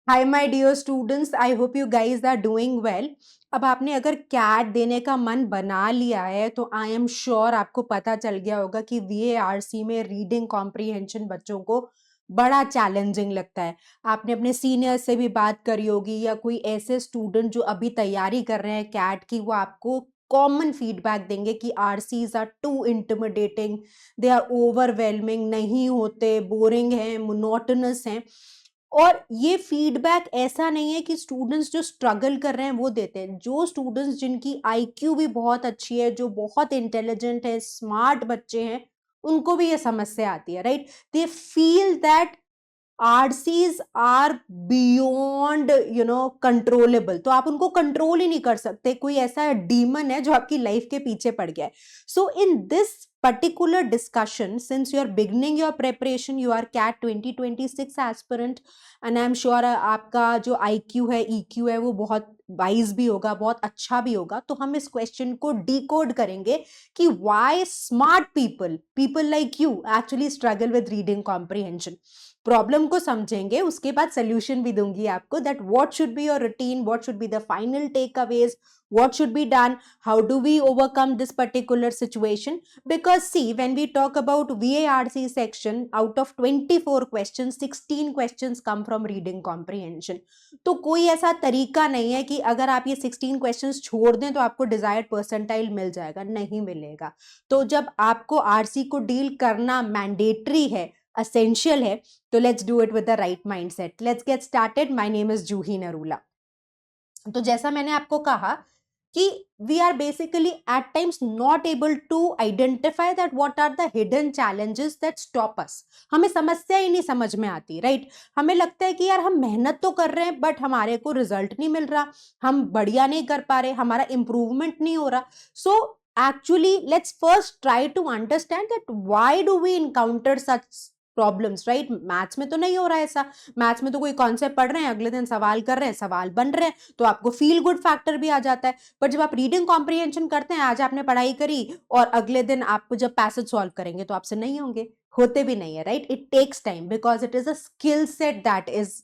Hi my dear students, I hope you guys are doing well. अब आपने अगर cat देने का मन बना लिया है तो आई एम श्योर आपको पता चल गया होगा कि वीएआरसी में रीडिंग कॉम्प्रिहेंशन बच्चों को बड़ा चैलेंजिंग लगता है। आपने अपने सीनियर से भी बात करी होगी या कोई ऐसे स्टूडेंट जो अभी तैयारी कर रहे हैं कैट की, वो आपको कॉमन फीडबैक देंगे कि RCs are too intimidating, they are overwhelming, नहीं होते, बोरिंग हैं, मोनोटोनस हैं। और ये फीडबैक ऐसा नहीं है कि स्टूडेंट्स जो स्ट्रगल कर रहे हैं वो देते हैं। जो स्टूडेंट्स जिनकी आईक्यू भी बहुत अच्छी है, जो बहुत इंटेलिजेंट है, स्मार्ट बच्चे हैं, उनको भी ये समस्या आती है, right? They feel that RCs are beyond controllable. तो आप उनको कंट्रोल ही नहीं कर सकते। कोई ऐसा डीमन है जो आपकी लाइफ के पीछे पड़ गया है। So in this particular discussion, since you are beginning your preparation, you are CAT 2026 aspirant, and I'm sure आपका जो IQ है, EQ है, वो बहुत वाइज भी होगा, बहुत अच्छा भी होगा। तो हम इस क्वेश्चन को डिकोड करेंगे कि why smart people like you actually struggle with reading comprehension। Problem को समझेंगे, उसके बाद सोल्यूशन भी दूंगी आपको, that what should be your routine, what should be the final takeaways, what should be done, how do we overcome this particular situation? Because see, when we talk about VARC section, out of 24 questions, 16 questions come from reading comprehension। तो कोई ऐसा तरीका नहीं है कि अगर आप ये 16 questions छोड़ दें तो आपको desired percentile मिल जाएगा, नहीं मिलेगा। तो जब आपको आरसी को डील करना मैंडेटरी है, असेंशियल है, तो let's do it with the right mindset. Let's get started. My name is Juhi Narula. तो जैसा मैंने आपको कहा कि we are basically at times not able to identify that what are the hidden challenges that stop us. हमें समस्या ही नहीं समझ में आती, राइट? हमें लगता है कि यार हम मेहनत तो कर रहे हैं बट हमारे को रिजल्ट नहीं मिल रहा, हम बढ़िया नहीं कर पा रहे, हमारा इंप्रूवमेंट नहीं हो रहा। So actually let's first try to understand that why do we encounter such problems, right? Maths में तो नहीं हो रहा है ऐसा। मैथ्स में तो कोई कॉन्सेप्ट पढ़ रहे हैं, अगले दिन सवाल कर रहे हैं, सवाल बन रहे हैं, तो आपको फील गुड फैक्टर भी आ जाता है। पर जब आप रीडिंग कॉम्प्रिहेंशन करते हैं, आज आपने पढ़ाई करी और अगले दिन आपको जब पैसेज सॉल्व करेंगे तो आपसे नहीं होंगे, होते भी नहीं है, right? It takes time because it is a skill set that is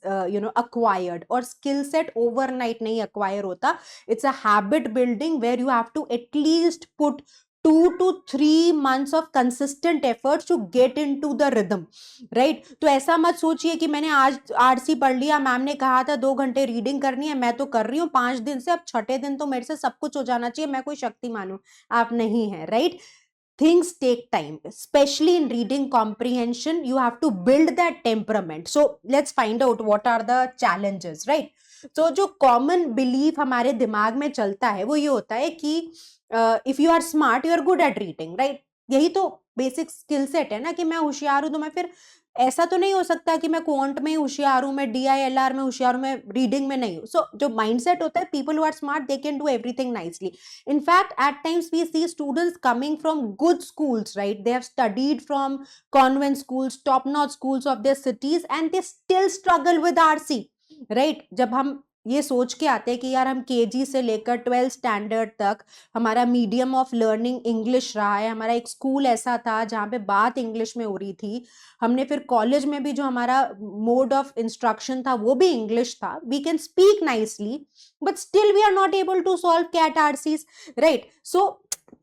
acquired. और स्किल सेट ओवरनाइट नहीं अक्वायर होता। It's a habit building where you have to at least put 2 to 3 months of consistent efforts to get into the rhythm, right? तो ऐसा मत सोचिए कि मैंने आज आरसी पढ़ लिया, मैम ने कहा था 2 घंटे रीडिंग करनी है, मैं तो कर रही हूँ 5 दिन से, अब छठे दिन तो मेरे से सब कुछ हो जाना चाहिए, मैं कोई शक्तिमान हूं। आप नहीं है, right? Things take time, especially in reading comprehension. You have to build that temperament. So let's find out what are the challenges, right? So जो common belief हमारे दिमाग में चलता है वो ये होता है कि if you are smart, you are good at reading, right? यही तो बेसिक स्किल सेट है ना कि मैं होशियार हूं तो मैं फिर ऐसा तो नहीं हो सकता कि मैं क्वांट में होशियार हूं, मैं DILR में होशियार हूं, मैं रीडिंग में नहीं हूं। सो जो माइंडसेट होता है, people who are smart they can do everything nicely. In fact, at times we see students coming from good schools, right? They have studied from convent schools, top-notch schools of their cities, and they still struggle with RC, right? जब हम ये सोच के आते हैं कि यार हम केजी से लेकर 12th स्टैंडर्ड तक हमारा मीडियम ऑफ लर्निंग इंग्लिश रहा है, हमारा एक स्कूल ऐसा था जहाँ पे बात इंग्लिश में हो रही थी, हमने फिर कॉलेज में भी जो हमारा मोड ऑफ इंस्ट्रक्शन था वो भी इंग्लिश था, we can speak nicely, but still we are not able to solve CAT RCs, right? So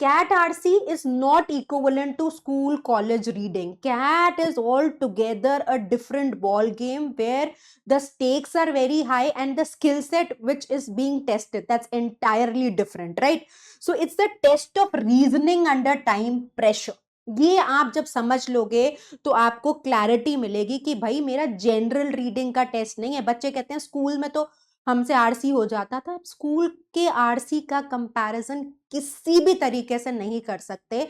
CAT RC is not equivalent to school college reading. CAT is altogether a different ball game where the stakes are very high and the skill set which is being tested, that's entirely different, right? So it's the test of reasoning under time pressure। ये आप जब समझ लोगे तो आपको clarity मिलेगी कि भाई मेरा जनरल रीडिंग का टेस्ट नहीं है। बच्चे कहते हैं स्कूल में तो हमसे आरसी हो जाता था। स्कूल के आरसी का कंपैरिजन किसी भी तरीके से नहीं कर सकते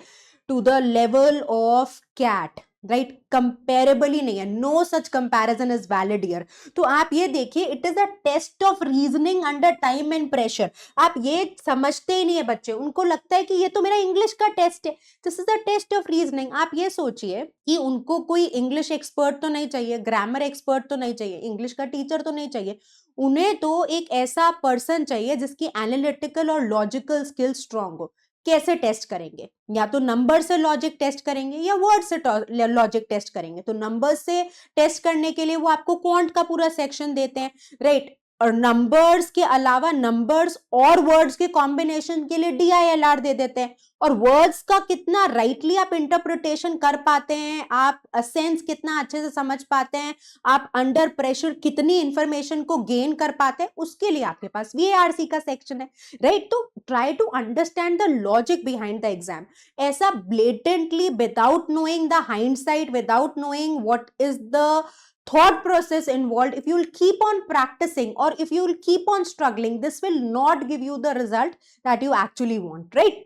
to the level of CAT, right? Comparable ही नहीं है, no such comparison is valid here. तो आप ये देखिए, it is a test of reasoning under time and pressure. आप ये समझते ही नहीं है बच्चे, उनको लगता है कि ये तो मेरा इंग्लिश का टेस्ट है, this is the test of reasoning. आप ये सोचिए कि उनको कोई इंग्लिश एक्सपर्ट तो नहीं चाहिए, ग्रामर एक्सपर्ट तो नहीं चाहिए, इंग्लिश का टीचर तो नहीं चाहिए, उन्हें तो एक ऐसा पर्सन चाहिए जिसकी एनालिटिकल और लॉजिकल स्किल स्ट्रांग हो। कैसे टेस्ट करेंगे? या तो नंबर से लॉजिक टेस्ट करेंगे या वर्ड से लॉजिक टेस्ट करेंगे। तो नंबर से टेस्ट करने के लिए वो आपको क्वांट का पूरा सेक्शन देते हैं, राइट? और नंबर्स के अलावा नंबर्स और वर्ड्स के कॉम्बिनेशन के लिए DILR दे देते हैं। और वर्ड्स का कितना राइटली आप इंटरप्रिटेशन कर पाते हैं, आप सेंस कितना अच्छे से समझ पाते हैं, आप अंडर प्रेशर कितनी इंफॉर्मेशन को गेन कर पाते हैं, उसके लिए आपके पास VARC का सेक्शन है, राइट? तो try to understand the logic behind the exam. ऐसा blatantly without knowing the hindsight, without knowing what is the thought process involved, if you will keep on practicing or if you will keep on struggling, this will not give you the result that you actually want, right?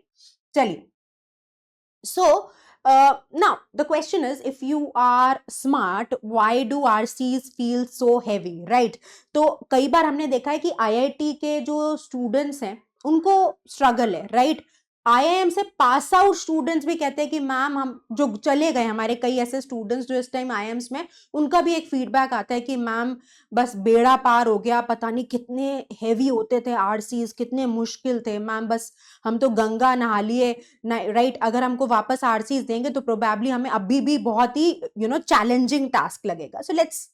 Chaliye, so now the question is, if you are smart, why do RCs feel so heavy, right? तो कई बार हमने देखा है कि IIT के जो students हैं उनको स्ट्रगल है, राइट? IIM से पास आउट स्टूडेंट्स भी कहते हैं कि मैम हम जो चले गए, हमारे कई ऐसे स्टूडेंट्स जो इस टाइम IIMs में, उनका भी एक फीडबैक आता है कि मैम बस बेड़ा पार हो गया, पता नहीं कितने हैवी होते थे RCs, कितने मुश्किल थे मैम, बस हम तो गंगा नहा लिए, राइट? अगर हमको वापस RCs देंगे तो प्रोबेबली हमें अभी भी बहुत ही चैलेंजिंग टास्क लगेगा। So let's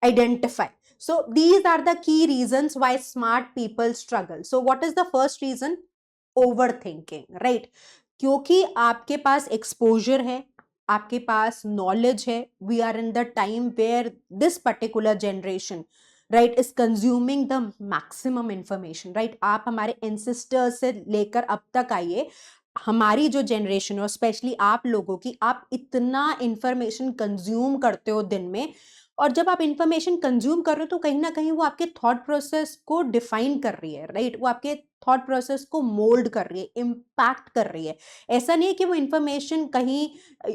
identify. So these are the key reasons why smart people struggle. So what is the first reason? Overthinking, right? क्योंकि आपके पास एक्सपोजर है, आपके पास नॉलेज है, we are in the time where this particular generation, right, is consuming the maximum information, right? आप हमारे ancestors से लेकर अब तक आइए, हमारी जो जनरेशन है, स्पेशली आप लोगों की, आप इतना इंफॉर्मेशन कंज्यूम करते हो दिन में, और जब आप इंफॉर्मेशन कंज्यूम कर रहे हो तो कहीं ना कहीं वो आपके थॉट प्रोसेस को डिफाइन कर रही है, राइट? वो आपके थॉट प्रोसेस को मोल्ड कर रही है, इम्पैक्ट कर रही है। ऐसा नहीं है कि वो इंफॉर्मेशन कहीं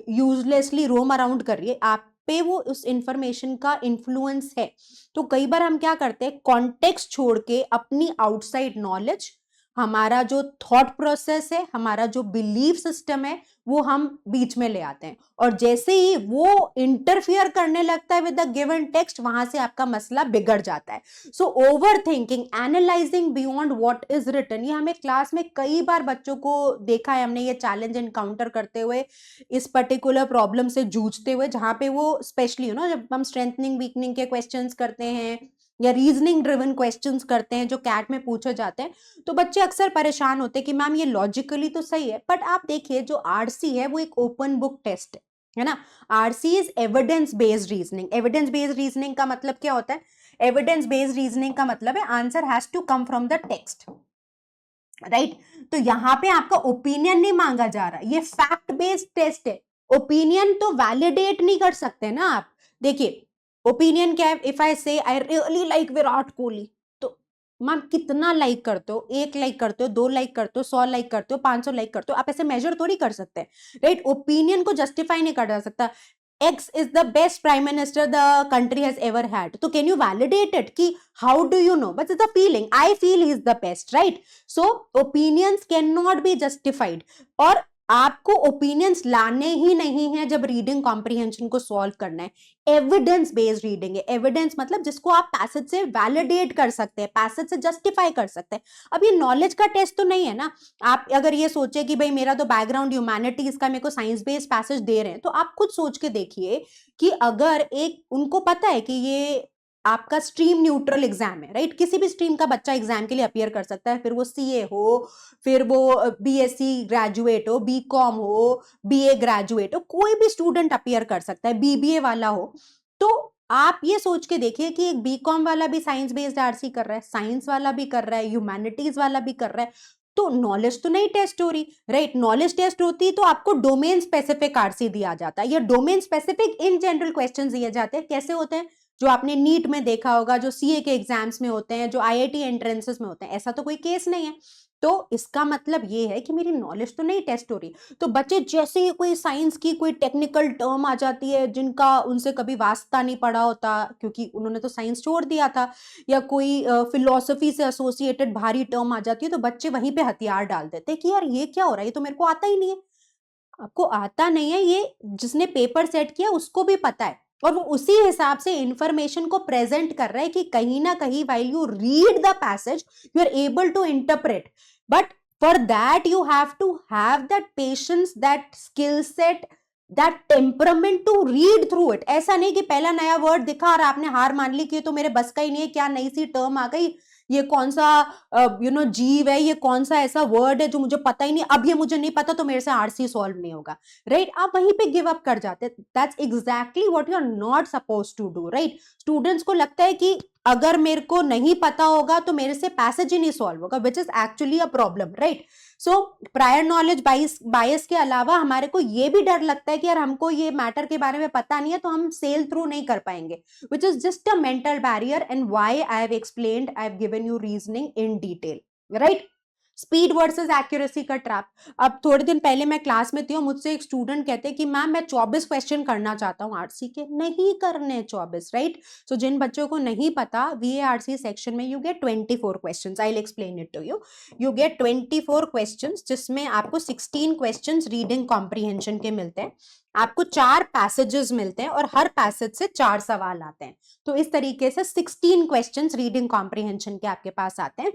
यूजलेसली रोम अराउंड कर रही है, आप पे वो उस इंफॉर्मेशन का इन्फ्लुएंस है। तो कई बार हम क्या करते हैं, कॉन्टेक्स्ट छोड़ के अपनी आउटसाइड नॉलेज, हमारा जो थॉट प्रोसेस है, हमारा जो बिलीफ सिस्टम है, वो हम बीच में ले आते हैं, और जैसे ही वो इंटरफियर करने लगता है विद द गिवन टेक्स्ट, वहां से आपका मसला बिगड़ जाता है। So overthinking, analysing beyond what is written, ये हमें क्लास में कई बार बच्चों को देखा है, हमने ये चैलेंज एनकाउंटर करते हुए, इस पर्टिकुलर प्रॉब्लम से जूझते हुए, जहां पे वो स्पेशली जब हम स्ट्रेंथनिंग वीकनिंग के क्वेश्चंस करते हैं या रीजनिंग ड्रिवन क्वेश्चंस करते हैं जो कैट में पूछे जाते हैं, तो बच्चे अक्सर परेशान होते हैं कि मैम ये लॉजिकली तो सही है, बट आप देखिए जो आरसी है वो एक ओपन बुक टेस्ट है ना? RC is evidence based reasoning. Evidence based reasoning का मतलब क्या होता है? एविडेंस बेस्ड रीजनिंग का मतलब है answer has to come from the text, right? तो यहां पे आपका ओपिनियन नहीं मांगा जा रहा, ये फैक्ट बेस्ड टेस्ट है। ओपिनियन तो वैलिडेट नहीं कर सकते ना आप। देखिए ओपिनियन क्या है, इफ आई से I really like Virat Kohli, तो मैम कितना लाइक करते हो? 1 लाइक करते हो, 2 लाइक करते हो, 100 लाइक करते हो, 500 लाइक करते हो? आप ऐसे मेजर थोड़ी कर सकते हैं, राइट? ओपिनियन को जस्टिफाई नहीं कर सकता। X is the best prime minister the country has ever had. तो can you validate it? कि how do you know? But it's a feeling. I feel he is the best, right? So opinions cannot be justified. और आपको opinions लाने ही नहीं है जब reading comprehension को solve करना है। एविडेंस बेस्ड रीडिंग है। एविडेंस मतलब जिसको आप पैसेज से वैलिडेट कर सकते हैं, पैसेज से जस्टिफाई कर सकते हैं। अब ये नॉलेज का टेस्ट तो नहीं है ना। आप अगर ये सोचे कि भाई मेरा तो बैकग्राउंड ह्यूमैनिटीज का, मेरे को साइंस बेस्ड पैसेज दे रहे हैं, तो आप खुद सोच के देखिए कि अगर एक उनको पता है कि ये आपका स्ट्रीम न्यूट्रल एग्जाम है, राइट? किसी भी स्ट्रीम का बच्चा एग्जाम के लिए अपीयर कर सकता है, फिर वो सीए हो, फिर वो बीएससी ग्रेजुएट हो, बीकॉम हो, बीए ग्रेजुएट हो, कोई भी स्टूडेंट अपीयर कर सकता है, बीबीए वाला हो। तो आप ये सोच के देखिए कि एक बीकॉम वाला भी साइंस बेस्ड आरसी कर रहा है, साइंस वाला भी कर रहा है, ह्यूमैनिटीज वाला भी कर रहा है, तो नॉलेज तो नहीं टेस्ट हो रही, राइट? नॉलेज टेस्ट होती तो आपको डोमेन स्पेसिफिक आरसी दिया जाता है, या domain specific in general question दिए जाते हैं। कैसे होते हैं? जो आपने नीट में देखा होगा, जो सीए के एग्जाम्स में होते हैं, जो आईआईटी एंट्रेंसेस में होते हैं। ऐसा तो कोई केस नहीं है। तो इसका मतलब ये है कि मेरी नॉलेज तो नहीं टेस्ट हो रही। तो बच्चे जैसे ही कोई साइंस की कोई टेक्निकल टर्म आ जाती है जिनका उनसे कभी वास्ता नहीं पड़ा होता, क्योंकि उन्होंने तो साइंस छोड़ दिया था, या कोई फिलोसफी से एसोसिएटेड भारी टर्म आ जाती है, तो बच्चे वहीं पे हथियार डाल देते हैं कि यार ये क्या हो रहा है, ये तो मेरे को आता ही नहीं है। आपको आता नहीं है, ये जिसने पेपर सेट किया उसको भी पता है, और वो उसी हिसाब से इंफॉर्मेशन को प्रेजेंट कर रहा है कि कहीं ना कहीं while you read the passage you are able to interpret, but For that you have to have that patience, that skill set, that temperament to read through it. ऐसा नहीं कि पहला नया वर्ड दिखा और आपने हार मान ली कि ये तो मेरे बस का ही नहीं है, क्या नई सी टर्म आ गई, ये कौन सा जीव है, ये कौन सा ऐसा वर्ड है जो मुझे पता ही नहीं, अब ये मुझे नहीं पता तो मेरे से आरसी सॉल्व नहीं होगा, राइट? आप वहीं पे गिव अप कर जाते। That's exactly what you are not suppose to do, right? Students को लगता है कि अगर मेरे को नहीं पता होगा तो मेरे से पैसेज ही नहीं सॉल्व होगा, which is actually a problem, right? So prior knowledge bias के अलावा हमारे को ये भी डर लगता है कि यार हमको ये मैटर के बारे में पता नहीं है तो हम सेल थ्रू नहीं कर पाएंगे, which is just a mental barrier, and why I have explained, I have given you reasoning in detail, right? Speed versus accuracy का ट्रैप। अब थोड़े दिन पहले मैं क्लास में थी और मुझसे एक स्टूडेंट कहते हैं कि मैम मैं 24 क्वेश्चन करना चाहता हूँ आरसी के। नहीं करने 24, राइट? सो जिन बच्चों को नहीं पता, VARC सेक्शन में you get 24 questions. I will explain it to you. You get 24 questions, जिसमें आपको 16 क्वेश्चंस रीडिंग कॉम्प्रीहेंशन के मिलते हैं, आपको 4 पैसेजेस मिलते हैं और हर पैसेज से 4 सवाल आते हैं। तो इस तरीके से 16 क्वेश्चंस रीडिंग कॉम्प्रीहेंशन के आपके पास आते हैं।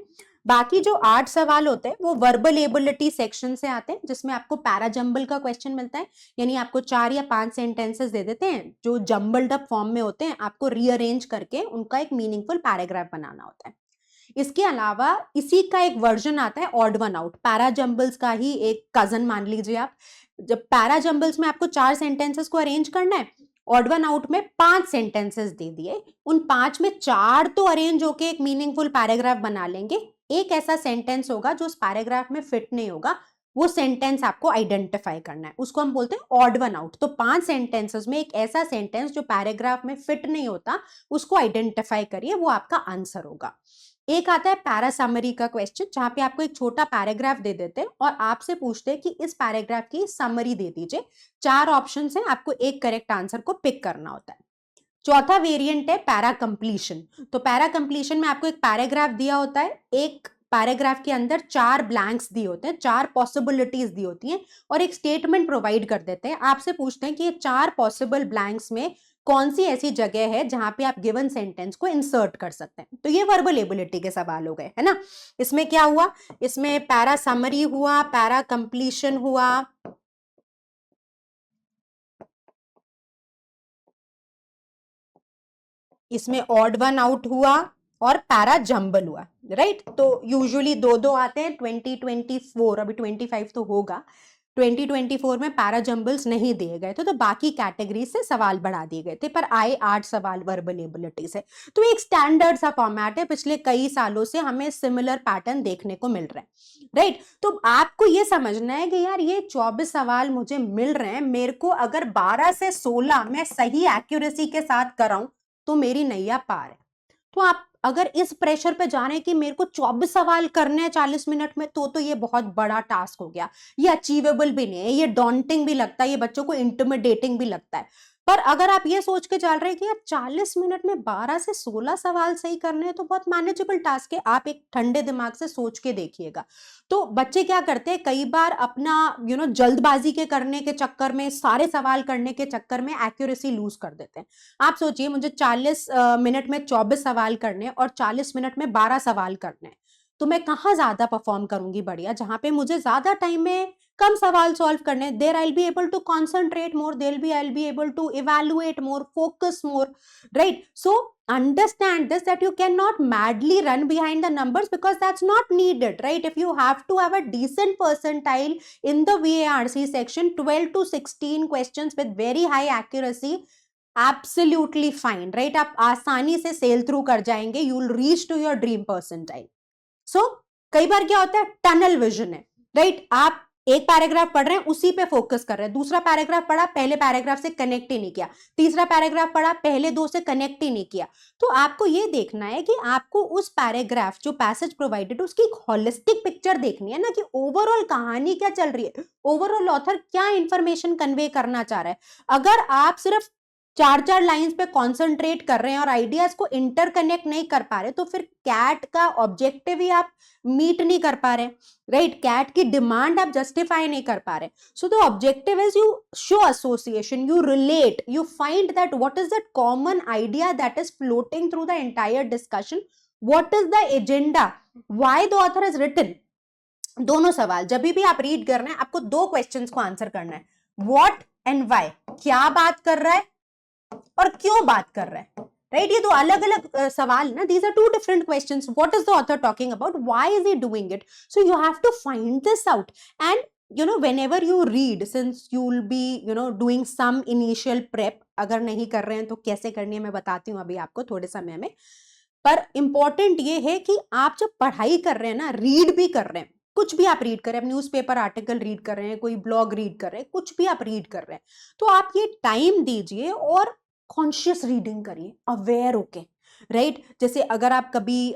बाकी जो 8 सवाल होते हैं वो वर्बल एबिलिटी सेक्शन से आते हैं, जिसमें आपको पैराजंबल का क्वेश्चन मिलता है, यानी आपको 4 या 5 सेंटेंसेस दे देते हैं जो जंबल्ड अप फॉर्म में होते हैं, आपको रीअरेंज करके उनका एक मीनिंगफुल पैराग्राफ बनाना होता है। इसके अलावा इसी का एक वर्जन आता है ऑड वन आउट, पैराजंबल्स का ही एक कजन मान लीजिए आप। जब पैराजंबल्स में आपको 4 सेंटेंसेस को अरेंज करना है, ऑड वन आउट में 5 सेंटेंसेस दे दिए, उन 5 में 4 तो अरेंज होके एक मीनिंगफुल पैराग्राफ बना लेंगे, एक ऐसा सेंटेंस होगा जो उस पैराग्राफ में फिट नहीं होगा, वो सेंटेंस आपको आइडेंटिफाई करना है, उसको हम बोलते हैं ऑड वन आउट। तो 5 सेंटेंसेस में एक ऐसा सेंटेंस जो पैराग्राफ में फिट नहीं होता, उसको आइडेंटिफाई करिए, वो आपका आंसर होगा। एक आता है पैरा समरी का क्वेश्चन, जहां पे आपको एक छोटा पैराग्राफ दे देते हैं और आपसे पूछते हैं कि इस पैराग्राफ की समरी दे दीजिए। 4 ऑप्शन हैं, आपको एक करेक्ट आंसर को पिक करना होता है। चौथा वेरिएंट है पैरा कंप्लीशन। तो पैरा कंप्लीशन में आपको एक पैराग्राफ दिया होता है, एक पैराग्राफ के अंदर 4 ब्लैंक्स दिए होते हैं, 4 पॉसिबिलिटीज दी होती हैं और एक स्टेटमेंट प्रोवाइड कर देते हैं। आपसे पूछते हैं कि ये 4 पॉसिबल ब्लैंक्स में कौन सी ऐसी जगह है जहां पे आप गिवन सेंटेंस को इंसर्ट कर सकते हैं। तो ये वर्बल एबिलिटी के सवाल हो गए, है ना? इसमें क्या हुआ? इसमें पैरा समरी हुआ, पैरा कंप्लीशन हुआ, इसमें ऑड वन आउट हुआ और पैरा जंबल हुआ, राइट? तो यूजुअली 2-2 आते हैं। 2024, अभी 25 तो होगा, 2024 में पैरा जंबल्स नहीं दिए गए थे, तो बाकी कैटेगरी से सवाल बढ़ा दिए गए थे, पर आए 8 सवाल वर्बल एबिलिटी से। तो एक स्टैंडर्ड सा फॉर्मेट है, पिछले कई सालों से हमें सिमिलर पैटर्न देखने को मिल रहा है, राइट? तो आपको ये समझना है कि यार ये 24 सवाल मुझे मिल रहे हैं, मेरे को अगर 12 से 16 मैं सही एक्यूरेसी के साथ कराऊं तो मेरी नैया पार है। तो आप अगर इस प्रेशर पे जा रहे हैं कि मेरे को 24 सवाल करने हैं 40 मिनट में, तो ये बहुत बड़ा टास्क हो गया, ये अचीवेबल भी नहीं है, ये डॉन्टिंग भी लगता है, ये बच्चों को इंटिमिडेटिंग भी लगता है। पर अगर आप ये सोच के चल रहे हैं कि यार 40 मिनट में 12 से 16 सवाल सही करने हैं, तो बहुत मैनेजेबल टास्क है, आप एक ठंडे दिमाग से सोच के देखिएगा। तो बच्चे क्या करते हैं, कई बार अपना जल्दबाजी के करने के चक्कर में, सारे सवाल करने के चक्कर में एक्यूरेसी लूज कर देते हैं। आप सोचिए, मुझे 40 मिनट में 24 सवाल करने और 40 मिनट में 12 सवाल करने, तो मैं कहाँ ज्यादा परफॉर्म करूंगी बढ़िया? जहां पे मुझे ज्यादा टाइम में कम सवाल सॉल्व करने, there I will be able to concentrate more, I will be able to evaluate more, focus more, right? So understand this, that you cannot madly run behind the numbers, because that's not needed, right? If you have to have a decent percentile in the VARC section, 12 to 16 questions with very high accuracy, absolutely fine, right? आप आसानी से cell through कर जाएंगे, you will reach to your dream percentile. So कई बार क्या होता है, tunnel vision है, राइट? आप एक पैराग्राफ पढ़ रहे हैं, उसी पे फोकस कर रहे हैं, दूसरा पैराग्राफ पढ़ा, पहले पैराग्राफ से कनेक्ट ही नहीं किया, तीसरा पैराग्राफ पढ़ा, पहले 2 से कनेक्ट ही नहीं किया। तो आपको ये देखना है कि आपको उस पैराग्राफ जो पैसेज प्रोवाइडेड, उसकी एक होलिस्टिक पिक्चर देखनी है ना, कि ओवरऑल कहानी क्या चल रही है, ओवरऑल ऑथर क्या इंफॉर्मेशन कन्वे करना चाह रहा है। अगर आप सिर्फ 4-4 लाइंस पे कॉन्सेंट्रेट कर रहे हैं और आइडियाज को इंटरकनेक्ट नहीं कर पा रहे, तो फिर कैट का ऑब्जेक्टिव ही आप मीट नहीं कर पा रहे, राइट? कैट की डिमांड आप जस्टिफाई नहीं कर पा रहे। So the objective is you show association, you relate, you find that what is that common idea that is floating through the entire discussion, what is the agenda, why the author has written, दोनों सवाल जब भी आप read कर रहे हैं आपको दो क्वेश्चंस को आंसर करना है, व्हाट एंड व्हाई, क्या बात कर रहा है और क्यों बात कर रहा है, राइट? ये दो अलग अलग सवाल ना, these are two different questions. What is the author talking about, why is he doing it, so you have to find this out. And whenever you read, since you will be doing some initial prep, अगर नहीं कर रहे हैं तो कैसे करनी है मैं बताती हूँ अभी आपको थोड़े समय में. पर इंपॉर्टेंट ये है कि आप जब पढ़ाई कर रहे हैं ना, रीड भी कर रहे हैं, कुछ भी आप रीड कर रहे हैं, न्यूज़पेपर आर्टिकल रीड कर रहे हैं, कोई ब्लॉग रीड कर रहे हैं, कुछ भी आप रीड कर रहे हैं, तो आप ये टाइम दीजिए और कॉन्शियस रीडिंग करिए, अवेयर होके, राइट? जैसे अगर आप कभी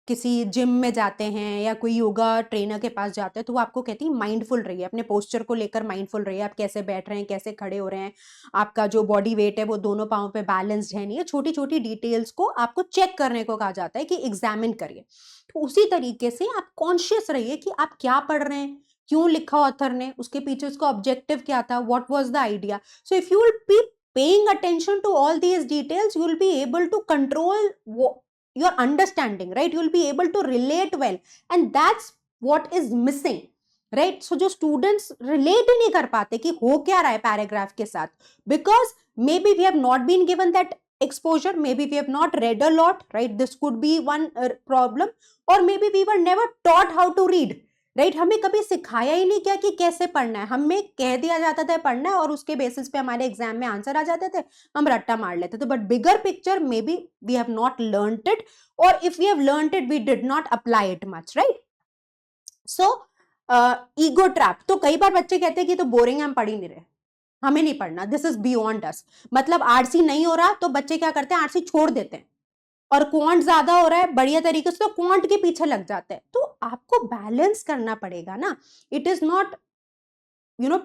किसी जिम में जाते हैं या कोई योगा ट्रेनर के पास जाते हैं तो वो आपको कहती है माइंडफुल रहिए, अपने पोस्चर को लेकर माइंडफुल रहिए, आप कैसे बैठ रहे हैं, कैसे खड़े हो रहे हैं, आपका जो बॉडी वेट है वो दोनों पाँव पे बैलेंस्ड है नहीं है, छोटी छोटी डिटेल्स को आपको चेक करने को कहा जाता है कि एग्जामिन करिए. तो उसी तरीके से आप कॉन्शियस रहिए कि आप क्या पढ़ रहे हैं, क्यों लिखा ऑथर ने, उसके पीछे उसका ऑब्जेक्टिव क्या था, what was the idea. So if you will be paying attention to all these details, you will be able to control your understanding, right? You will be able to relate well, and that's what is missing, right? So जो students relate ही नहीं कर पाते कि हो क्या रहा है paragraph के साथ, because maybe we have not been given that exposure, maybe we have not read a lot, right? This could be one problem, or maybe we were never taught how to read, right? हमें कभी सिखाया ही नहीं क्या कि कैसे पढ़ना है, हमें कह दिया जाता था पढ़ना है और उसके बेसिस पे हमारे एग्जाम में आंसर आ जाते थे, हम रट्टा मार लेते थे. But bigger picture maybe we have not learned it, और if we have learned it we did not apply it much, right? So ego trap. तो कई बार बच्चे कहते हैं कि तो बोरिंग है, हम पढ़ ही नहीं रहे, हमें नहीं पढ़ना, दिस इज बियॉन्ड अस. मतलब आरसी नहीं हो रहा तो बच्चे क्या करते हैं, आरसी छोड़ देते हैं, और क्वांट ज्यादा हो रहा है बढ़िया तरीके से तो क्वांट के पीछे लग जाते हैं. तो आपको बैलेंस करना पड़ेगा ना. It is not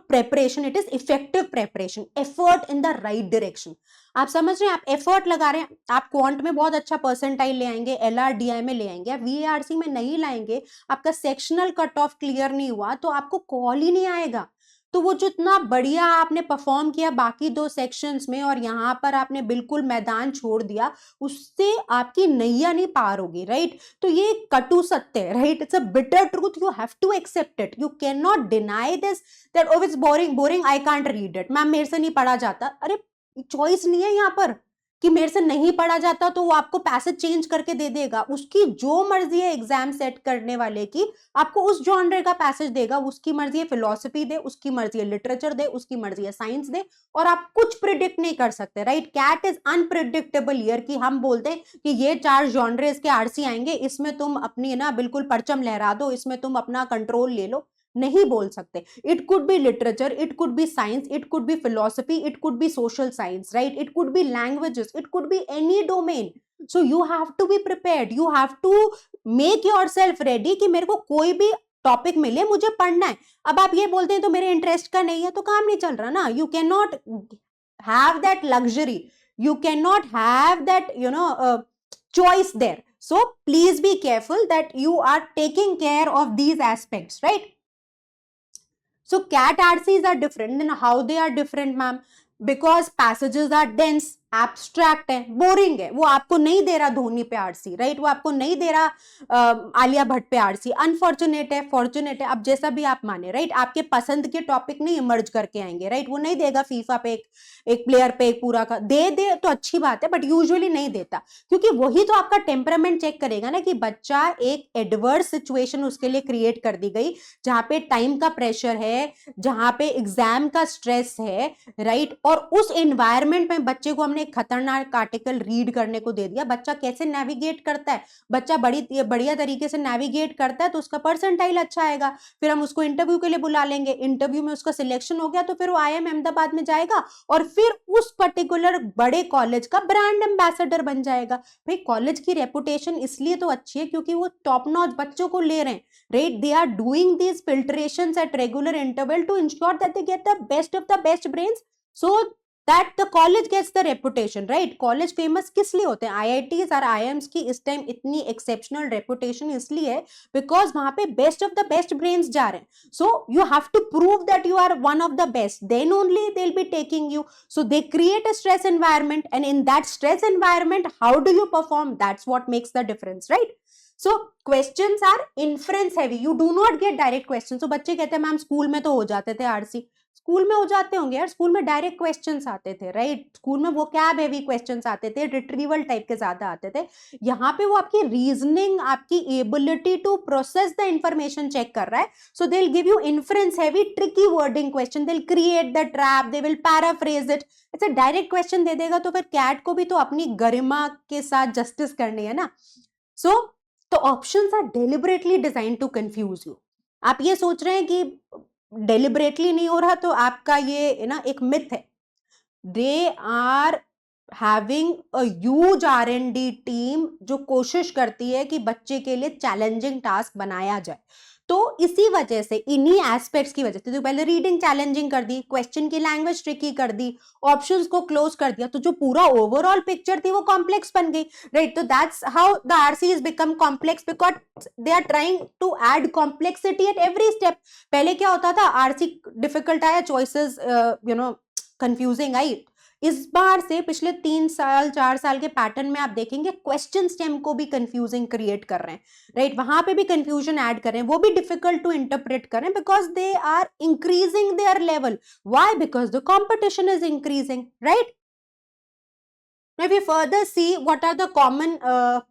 preparation, it is effective preparation, effort in the right direction. आप समझ रहे हैं, आप एफर्ट लगा रहे हैं, आप क्वांट में बहुत अच्छा परसेंटाइल ले आएंगे, एलआरडीआई में ले आएंगे, आप वीएआरसी में नहीं लाएंगे, आपका सेक्शनल कट ऑफ क्लियर नहीं हुआ तो आपको कॉल ही नहीं आएगा. तो वो जितना बढ़िया आपने परफॉर्म किया बाकी दो सेक्शंस में और यहाँ पर आपने बिल्कुल मैदान छोड़ दिया, उससे आपकी नैया नहीं पार होगी, राइट? तो ये कटु सत्य है, right? It's a bitter truth, you have to accept it, you can not deny this that oh it's boring, boring, I can't read it, ma'am मेरे से नहीं पढ़ा जाता. अरे चॉइस नहीं है यहाँ पर कि मेरे से नहीं पढ़ा जाता तो वो आपको पैसेज चेंज करके दे देगा. उसकी जो मर्जी है एग्जाम सेट करने वाले की, आपको उस जॉनर का पैसेज देगा, उसकी मर्जी है फिलॉसफी दे, उसकी मर्जी है लिटरेचर दे, उसकी मर्जी है साइंस दे, और आप कुछ प्रिडिक्ट नहीं कर सकते, right? CAT is unpredictable year कि हम बोलते हैं कि ये 4 जॉनर इसके आरसी आएंगे, इसमें तुम अपनी ना बिल्कुल परचम लहरा दो, इसमें तुम अपना कंट्रोल ले लो, नहीं बोल सकते. It could be literature, it could be science, it could be philosophy, it could be social science, right? It could be languages, it could be any domain. So you have to be prepared, you have to make yourself ready कि मेरे को कोई भी topic मिले मुझे पढ़ना है. अब आप ये बोलते हैं तो मेरे इंटरेस्ट का नहीं है तो काम नहीं चल रहा ना. You can not have that luxury, you cannot have that choice there. So please be careful that you are taking care of these aspects, right? So CAT RCs are different. Then how they are different, ma'am? Because passages are dense, abstract है, boring है, वो आपको नहीं दे रहा धोनी पे RC, right? वो आपको नहीं दे रहा आलिया भट्ट पे आरसी. अनफॉर्चुनेट है, फॉर्चुनेट है, अब जैसा भी आप माने, राइट? आपके पसंद के टॉपिक नहीं इमर्ज करके आएंगे, राइट? वो नहीं देगा फीफा पे एक प्लेयर पे एक पूरा का दे तो अच्छी बात है, बट यूजुअली नहीं देता, क्योंकि वही तो आपका टेम्परामेंट चेक करेगा ना कि बच्चा, एक एडवर्स सिचुएशन उसके लिए क्रिएट कर दी गई जहां पे टाइम का प्रेशर है, जहां पे एग्जाम का स्ट्रेस है, राइट? और उस एनवायरमेंट में बच्चे को हमने एक खतरनाक आर्टिकल रीड करने को दे दिया, बच्चा कैसे नेविगेट करता है? बच्चा बढ़िया तरीके से नेविगेट करता है तो उसका परसेंटाइल अच्छा आएगा, फिर हम उसको इंटरव्यू के लिए बुला लेंगे, इंटरव्यू में उसका सिलेक्शन हो गया तो फिर वो IIM अहमदाबाद में जाएगा और फिर उस पर्टिकुलर बड़े कॉलेज का ब्रांड एम्बेसडर बन जाएगा. भाई कॉलेज की रेपुटेशन इसलिए तो अच्छी है क्योंकि वो टॉप नॉच बच्चों को ले रहे हैं, right? They are doing these filtrations at regular interval to ensure that they get the best of the best brains, so that the college gets the reputation, right? College famous किस लिए होते हैं? IITs और IIMs की इस time इतनी exceptional reputation इसलिए है बिकॉज वहां पे best of the best brains जा रहे हैं. So you have to prove that you are one of the best, then only they will be taking you. So they create a stress environment, and in that stress environment how do you perform, that's what makes the difference, right? So questions are inference heavy, you do not get direct question. तो बच्चे कहते हैं ma'am school में तो हो जाते थे RC, school में हो जाते होंगे यार, स्कूल में डायरेक्ट क्वेश्चंस आते थे, राइट? स्कूल में वो कैब हैवी क्वेश्चंस आते थे, रिट्रीवल टाइप के ज्यादा आते थे। यहाँ पे वो आपकी रीजनिंग, आपकी ability to process the information check कर रहा है। So they will give you inference heavy tricky wording question, they will create the trap, they will paraphrase it. ऐसे डायरेक्ट क्वेश्चन दे देगा तो फिर कैट को भी तो अपनी गरिमा के साथ जस्टिस करनी है ना। सो तो options are deliberately design to confuse you. आप ये सोच रहे हैं कि डेलिबरेटली नहीं हो रहा, तो आपका ये ना एक मिथ है। They are having a huge R&D team जो कोशिश करती है कि बच्चे के लिए चैलेंजिंग टास्क बनाया जाए। तो इसी वजह से, इन्हीं एस्पेक्ट्स की वजह से, तो पहले रीडिंग चैलेंजिंग कर दी, क्वेश्चन की लैंग्वेज ट्रिकी कर दी, ऑप्शंस को क्लोज कर दिया, तो जो पूरा ओवरऑल पिक्चर थी वो कॉम्प्लेक्स बन गई, राइट? तो that's how the RC is become complex, because they are trying to add complexity at every step. पहले क्या होता था, आरसी डिफिकल्ट आया, चॉइसेस कंफ्यूजिंग आई। इस बार से पिछले 3 साल 4 साल के पैटर्न में आप देखेंगे क्वेश्चन स्टेम को भी कंफ्यूजिंग क्रिएट कर रहे हैं, राइट? वहां पे भी कंफ्यूजन ऐड कर रहे हैं, वो भी डिफिकल्ट टू इंटरप्रेट कर रहे हैं, because they are increasing their level. Why? Because the competition is increasing, right? Now, if you further see what are the common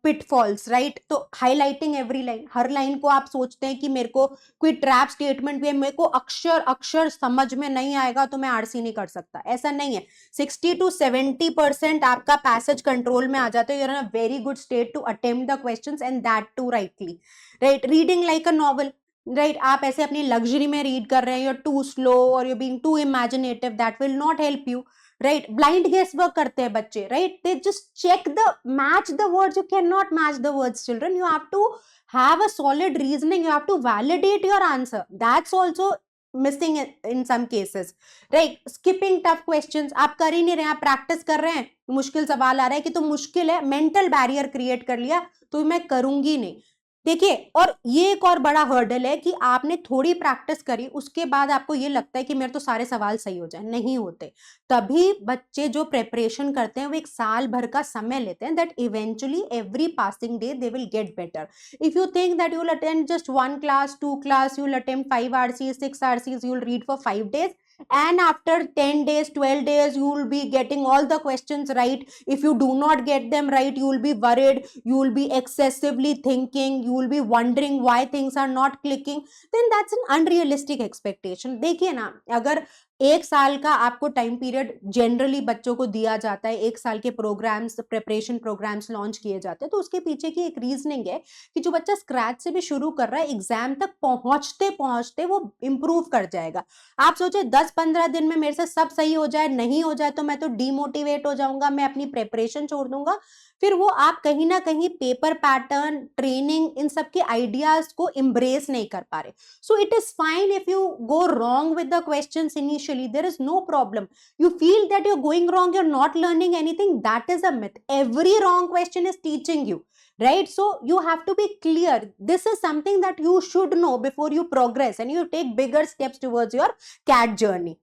pitfalls, right? तो highlighting every line, हर line को आप सोचते हैं कि मेरे को कोई ट्रैप स्टेटमेंट भी है, मेरे को अक्षर अक्षर समझ में नहीं आएगा तो मैं आरसी नहीं कर सकता, ऐसा नहीं है। 60 to 70% आपका पैसेज कंट्रोल में आ जाता है, you're in a very good state to attempt the questions and that too rightly, right? Reading like a novel, right? आप ऐसे अपनी लग्जरी में रीड कर रहे हैं, you're too slow or you're being too imaginative, that will not help you, right? Blind guess work करते हैं बच्चे, right? They just check the match the words, you can not match the words children, you have to have a solid reasoning, you have to validate your answer, that's also missing in some cases, right? Skipping tough questions आप कर ही नहीं रहे, आप practice कर रहे हैं, मुश्किल सवाल आ रहा है कि तो मुश्किल है, मेंटल बैरियर क्रिएट कर लिया तो मैं करूंगी नहीं। देखिए, और ये एक और बड़ा हर्डल है कि आपने थोड़ी प्रैक्टिस करी, उसके बाद आपको ये लगता है कि मेरे तो सारे सवाल सही हो जाए, नहीं होते। तभी बच्चे जो प्रिपरेशन करते हैं वो एक साल भर का समय लेते हैं, that eventually every passing day they will get better. If you think that you will attend just 1 class 2 class, you will attempt 5 RCs 6 RCs, you will read for 5 days, and after 10 days 12 days you will be getting all the questions right. If you do not get them right, you will be worried, you will be excessively thinking, you will be wondering why things are not clicking, then that's an unrealistic expectation. देखिए ना, अगर 1 साल का आपको time period generally बच्चों को दिया जाता है, 1 साल के प्रोग्राम्स, प्रिपरेशन प्रोग्राम्स लॉन्च किए जाते हैं, तो उसके पीछे की एक रीजनिंग है कि जो बच्चा स्क्रैच से भी शुरू कर रहा है, एग्जाम तक पहुंचते पहुंचते वो इंप्रूव कर जाएगा। आप सोचे 10-15 दिन में मेरे से सब सही हो जाए, नहीं हो जाए तो मैं तो डीमोटिवेट हो जाऊंगा, मैं अपनी प्रिपरेशन छोड़ दूंगा, फिर वो आप कहीं ना कहीं पेपर पैटर्न, ट्रेनिंग, इन सब के आइडियाज को embrace नहीं कर पा रहे। So it is fine if you go wrong with the questions initially, there is no problem. You feel that you're going wrong, you're not learning anything, that is a myth. Every wrong question is teaching you, right? So you have to be clear, this is something that you should know before you progress and you take bigger steps towards your CAT journey.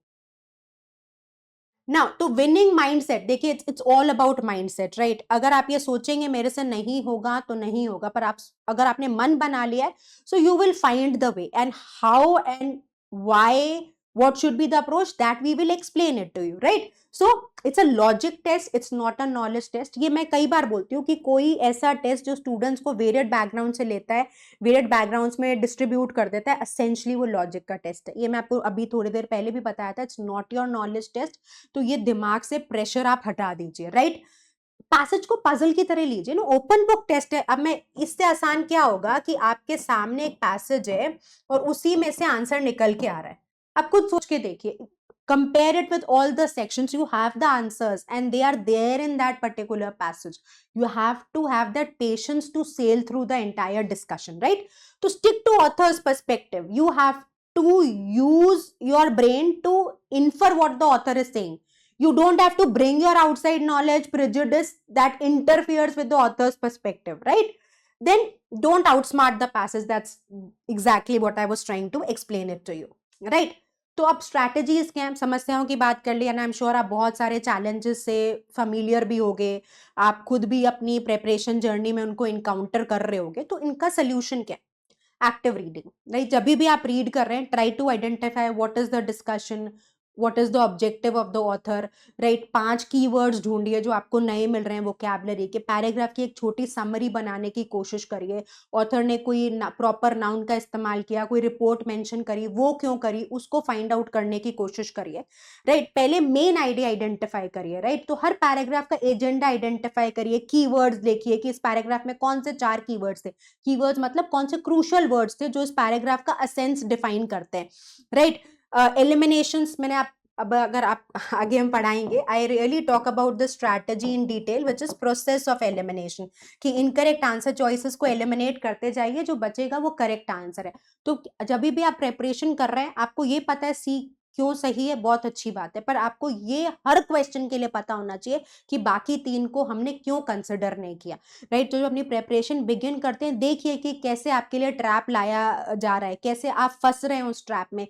Now to winning mindset, देखिए it's all about mindset, right? अगर आप ये सोचेंगे मेरे से नहीं होगा तो नहीं होगा, पर आप अगर आपने मन बना लिया है, so you will find the way, and how and why, what should be the approach, that we will explain it to you, right? So it's a logic test, it's not a knowledge test. ये मैं कई बार बोलती हूँ कि कोई ऐसा test जो students को वेरियड बैकग्राउंड से लेता है, वेरियड बैकग्राउंड्स में डिस्ट्रीब्यूट कर देता है, एसेंशियली वो लॉजिक का टेस्ट है। ये मैं आपको अभी थोड़ी देर पहले भी बताया था, it's not your knowledge test. तो ये दिमाग से प्रेशर आप हटा दीजिए, राइट? पैसेज को पजल की तरह लीजिए ना, ओपन बुक टेस्ट है। अब मैं इससे आसान क्या होगा कि आपके सामने एक पैसेज है और उसी में से आंसर निकल के आ रहा है, आप खुद सोच के देखिए, compare it with all the sections, you have the answers and they are there in that particular passage. You have to have that patience to sail through the entire discussion, right? To stick to author's perspective, you have to use your brain to infer what the author is saying. You don't have to bring your outside knowledge, prejudice that interferes with the author's perspective, right? Then don't outsmart the passage. That's exactly what I was trying to explain it to you, right? तो अब strategies क्या हैं, समस्याओं की बात कर ली, and I am sure आप बहुत सारे चैलेंजेस से familiar भी होगे, आप खुद भी अपनी प्रेपरेशन जर्नी में उनको इनकाउंटर कर रहे होगे। तो इनका सोल्यूशन क्या है? Active reading, right? जब भी आप रीड कर रहे हैं, try to identify what is the discussion, what is the objective of the author, right? 5 keywords ढूंढिए जो आपको नए मिल रहे हैं वोकैबुलरी के। पैराग्राफ की एक छोटी समरी बनाने की कोशिश करिए। ऑथर ने कोई प्रॉपर नाउन का इस्तेमाल किया, कोई रिपोर्ट मेंशन करी, वो क्यों करी, उसको फाइंड आउट करने की कोशिश करिए, राइट? पहले मेन आइडिया आइडेंटिफाई करिए, राइट? तो हर पैराग्राफ का एजेंडा आइडेंटिफाई करिए, कीवर्ड्स देखिए कि इस पैराग्राफ में कौन से 4 कीवर्ड्स थे। कीवर्ड्स मतलब कौन से क्रूशियल वर्ड्स थे जो इस पैराग्राफ का असेंस डिफाइन करते हैं, राइट? एलिमिनेशंस मैंने आप, अब अगर आप आगे हम पढ़ाएंगे, I really talk about the strategy in detail which is process of elimination, कि इनकरेक्ट आंसर चॉइसेस को एलिमिनेट करते जाइए, जो बचेगा वो करेक्ट आंसर है। तो जब भी आप प्रेपरेशन कर रहे हैं, आपको ये पता है सी क्यों सही है, बहुत अच्छी बात है, पर आपको ये हर क्वेश्चन के लिए पता होना चाहिए कि बाकी 3 को हमने क्यों कंसिडर नहीं किया, राइट? तो जब अपनी प्रेपरेशन बिगिन करते हैं, देखिए कि कैसे आपके लिए ट्रैप लाया जा रहा है, कैसे आप फंस रहे हैं उस ट्रैप में।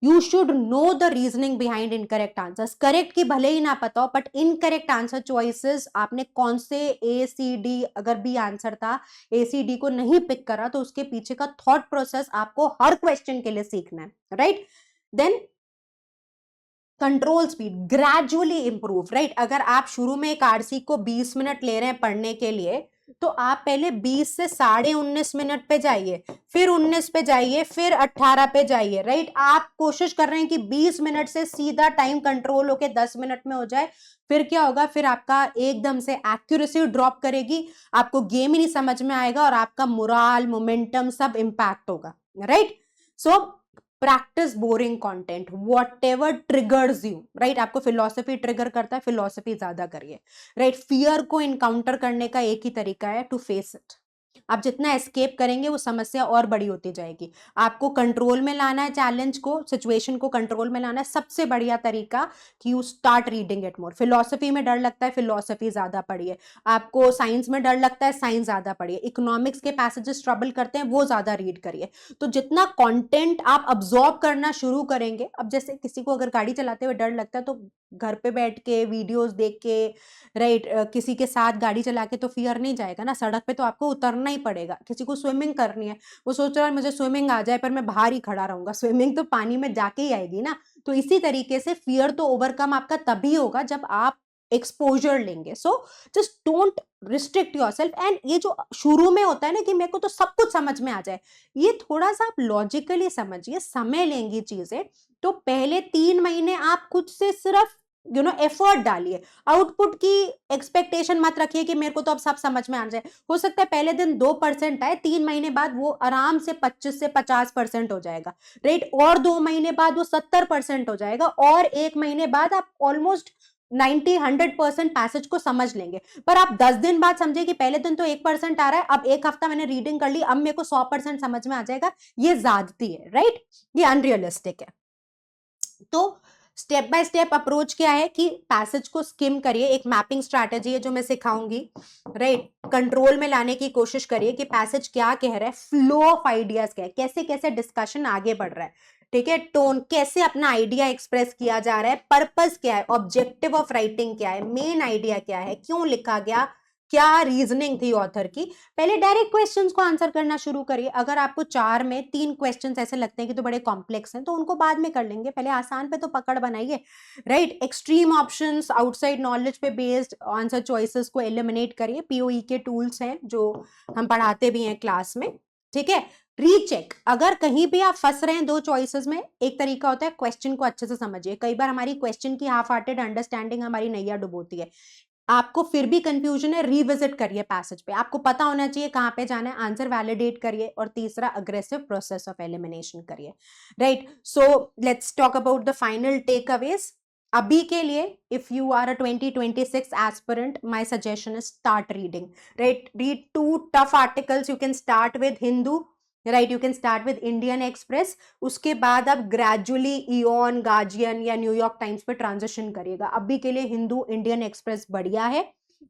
You should know the reasoning behind incorrect answers. Correct की भले ही ना पता हो, बट इनकरेक्ट आंसर चॉइसेस आपने कौन से, ए सी डी, अगर बी आंसर था, ए सी डी को नहीं पिक करा, तो उसके पीछे का थॉट प्रोसेस आपको हर क्वेश्चन के लिए सीखना है, right? Then control speed gradually improve, right? अगर आप शुरू में एक आरसी को 20 मिनट ले रहे हैं पढ़ने के लिए, तो आप पहले 20 से 19.5 मिनट पे जाइए, फिर 19 पे जाइए, फिर 18 पे जाइए, राइट? आप कोशिश कर रहे हैं कि 20 मिनट से सीधा टाइम कंट्रोल होके 10 मिनट में हो जाए। फिर क्या होगा? फिर आपका एकदम से एक्यूरेसी ड्रॉप करेगी, आपको गेम ही नहीं समझ में आएगा, और आपका मोराल, मोमेंटम सब इंपैक्ट होगा, right? So practice boring content, whatever triggers you, right? आपको फिलॉसफी ट्रिगर करता है, फिलॉसफी ज्यादा करिए, राइट? फियर को इनकाउंटर करने का एक ही तरीका है, टू फेस इट। आप जितना एस्केप करेंगे, वो समस्या और बड़ी होती जाएगी। आपको कंट्रोल में लाना है, चैलेंज को, सिचुएशन को कंट्रोल में लाना है, सबसे बढ़िया तरीका कि you start reading it more. Philosophy में डर लगता है, फिलॉसफी ज्यादा पढ़िए। आपको साइंस में डर लगता है, साइंस ज्यादा पढ़िए। इकोनॉमिक्स के पैसेजेस ट्रबल करते हैं, वो ज्यादा रीड करिए। तो जितना कंटेंट आप अब्सॉर्ब करना शुरू करेंगे, अब जैसे किसी को अगर गाड़ी चलाते हुए डर लगता है, तो घर पे बैठ के वीडियोस देख के, राइट, किसी के साथ गाड़ी चला के तो फियर नहीं जाएगा ना, सड़क पे तो आपको उतरना ही पड़ेगा। किसी को स्विमिंग करनी है, वो सोच रहा है मुझे स्विमिंग आ जाए, पर मैं बाहर ही खड़ा रहूंगा, स्विमिंग तो पानी में जाके ही आएगी ना। तो इसी तरीके से फियर तो ओवरकम आपका तभी होगा जब आप एक्सपोजर लेंगे। So just don't restrict yourself. And ये जो शुरू में होता है ना कि मेरे को तो सब कुछ समझ में आ जाए, ये थोड़ा सा आप लॉजिकली समझिए, समय लेंगी चीजें। तो पहले 3 महीने आप खुद से सिर्फ एफर्ट डालिए। आउटपुट की एक्सपेक्टेशन मत रखिए कि मेरे को तो अब सब समझ में आ जाए। हो सकता है पहले दिन 2% आए, 3 महीने बाद वो आराम से 25 से 50% हो जाएगा, राइट? और 2 महीने बाद वो 70% हो जाएगा, और 1 महीने बाद आप ऑलमोस्ट 90-100% पैसेज को समझ लेंगे। पर आप 10 दिन बाद समझे कि पहले दिन तो 1% आ रहा है, अब एक हफ्ता मैंने रीडिंग कर ली, अब मेरे को 100% समझ में आ जाएगा, ये ज्यादती है, राइट? ये अनरियलिस्टिक है। तो स्टेप बाय स्टेप अप्रोच क्या है कि पैसेज को स्किम करिए, एक मैपिंग स्ट्रैटेजी है जो मैं सिखाऊंगी, राइट? कंट्रोल में लाने की कोशिश करिए कि पैसेज क्या कह रहा है, फ्लो ऑफ आइडियाज क्या है, कैसे कैसे डिस्कशन आगे बढ़ रहा है, ठीक है? टोन, कैसे अपना आइडिया एक्सप्रेस किया जा रहा है, पर्पस क्या है, ऑब्जेक्टिव ऑफ राइटिंग क्या है, मेन आइडिया क्या है, क्यों लिखा गया, क्या रीजनिंग थी ऑथर की। पहले डायरेक्ट क्वेश्चंस को आंसर करना शुरू करिए। अगर आपको 4 में 3 क्वेश्चंस ऐसे लगते हैं कि तो बड़े कॉम्प्लेक्स हैं, तो उनको बाद में कर लेंगे, पहले आसान पे तो पकड़ बनाइए, right? Extreme options, outside knowledge पे बेस्ड आंसर चॉइसेस को एलिमिनेट करिए। पीओई के टूल्स हैं जो हम पढ़ाते भी हैं क्लास में, ठीक है? रीचेक, अगर कहीं भी आप फंस रहे हैं 2 चॉइसेस में, एक तरीका होता है क्वेश्चन को अच्छे से समझिए। कई बार हमारी क्वेश्चन की हाफ हार्टेड अंडरस्टैंडिंग हमारी नैया डुबोती है। आपको फिर भी कंफ्यूजन है, रिविजिट करिए पैसेज पे, आपको पता होना चाहिए कहां पे जाना है, आंसर वैलिडेट करिए, और तीसरा अग्रेसिव प्रोसेस ऑफ एलिमिनेशन करिए, right? So let's talk about the final takeaways. अभी के लिए if you are a 2026 aspirant, my suggestion is start reading, right? Read 2 tough articles. You can start with Hindu, right? You can start with Indian Express, उसके बाद आप gradually इयन, Guardian या New York Times पे transition करिएगा। अभी के लिए हिंदू, इंडियन एक्सप्रेस बढ़िया है,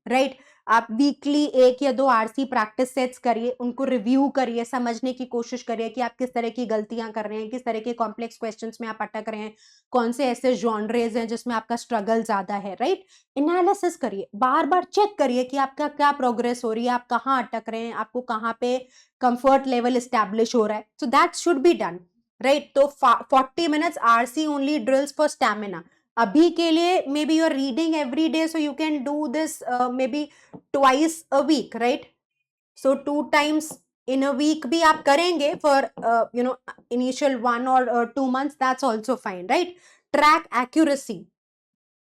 राइट? आप वीकली 1 या 2 आरसी प्रैक्टिस सेट्स करिए, उनको रिव्यू करिए, समझने की कोशिश करिए कि आप किस तरह की गलतियाँ कर रहे हैं, किस तरह के कॉम्प्लेक्स क्वेश्चंस में आप अटक रहे हैं, कौन से ऐसे जॉनरेज हैं जिसमें आपका स्ट्रगल ज़्यादा है, राइट? एनालिसिस करिए, बार-बार चेक करिए कि आपका क्या प्रोग्रेस हो रही है, आप कहाँ अटक रहे हैं, आपको कहाँ पे कंफर्ट लेवल एस्टैब्लिश हो रहा है। So that should be done, right? तो 40 minutes RC only drills for stamina. अभी के लिए maybe you are reading every day, so you can do this maybe twice a week, right? So 2 times in a week भी आप करेंगे for initial 1 और 2 months, that's also fine, right? Track accuracy,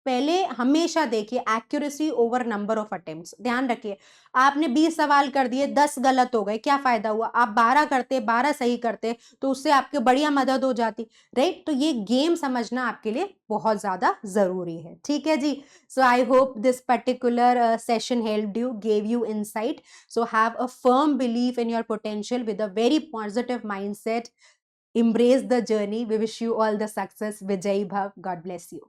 पहले हमेशा देखिए accuracy over number of attempts. ध्यान रखिए, आपने 20 सवाल कर दिए, 10 गलत हो गए, क्या फायदा हुआ? आप 12 करते, 12 सही करते, तो उससे आपकी बढ़िया मदद हो जाती, राइट? तो ये गेम समझना आपके लिए बहुत ज्यादा जरूरी है, ठीक है जी? So I hope this particular session helped you, gave you insight. So have a firm belief in your potential with a very positive mindset. Embrace the journey. We wish you all the success. Vijay Bhav. God bless you.